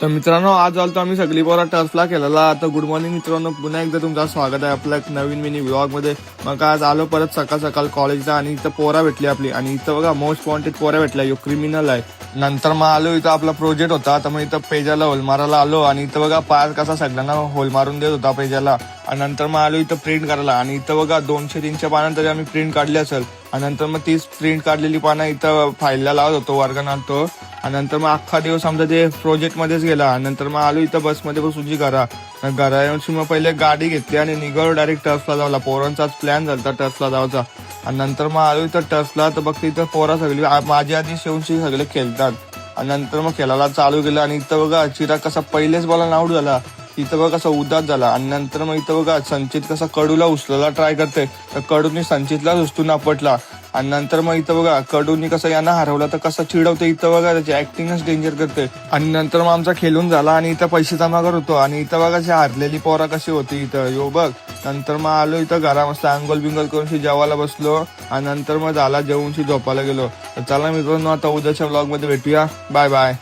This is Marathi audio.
तर मित्रांनो, आज आलतो आम्ही सगळी पोरा टर्फला केलेला. आता गुड मॉर्निंग मित्रांनो, पुन्हा एकदा तुमचं स्वागत आहे आपल्या एक नवीन मिनी व्लॉग मध्ये. मग आज आलो परत सकाळ सकाळ कॉलेजला आणि इथं पोरा भेटली आपली. आणि इथं बघा मोस्ट वॉन्टेड पोरा भेटला, यो क्रिमिनल आहे. नंतर मग आलो, इथं आपला प्रोजेक्ट होता. तर मग इथं पेजाला होल मारायला आलो आणि इथं बघा पाय कसा सगळ्यांना होल मारून देत होता पेजाला. आणि नंतर मग आलो इथं प्रिंट करायला. आणि इथं बघा 200-300 पानं तरी आम्ही प्रिंट काढली असेल. आणि नंतर मग तीच प्रिंट काढलेली पानं इथं फाईलला लावत होतो, वर्गात आणतो. आणि नंतर मग अख्खा दिवस आमचा ते प्रोजेक्ट मध्येच गेला. आणि नंतर मग आलो इथं बसमध्ये बसूनची घरा मग पहिले गाडी घेतली आणि निघालो डायरेक्ट टर्फला जायला. पोरांचाच प्लॅन झाला टर्फला जायचा. आणि नंतर मग आलो इथं टर्फला. तर बघते इथं पोरा सगळी माझ्या आधी शेवशी सगळे खेळतात. आणि नंतर मग खेळायला चालू केलं. आणि इथं बघा चिराग कसा पहिलेच बॉलला आऊट झाला. इथं बघा कसा उदास झाला. आणि नंतर मग इथं बघा संचित कसा कडूला उचलायला ट्राय करते, तर कडूनी संचितलाच उचलून आपटला. आणि नंतर मग इथं बघा कडूनी कसं यांना हरवलं तर कसं चिडवते. इथं बघा त्याची ऍक्टिंगच डेंजर करते. आणि नंतर मग आमचा खेळून झाला आणि इथं पैसे जमा करत होतो. आणि इथं बघा हरलेली पोरा कशी होती इथं यो बघ. नंतर मग आलो इथं घरा मस्त अंगोल बिंगोल करून जेवायला बसलो. आणि नंतर मग झाला जेवूनशी झोपायला गेलो. तर चला मित्रांनो, आता उद्याच्या व्लॉग मध्ये भेटूया. Bye bye.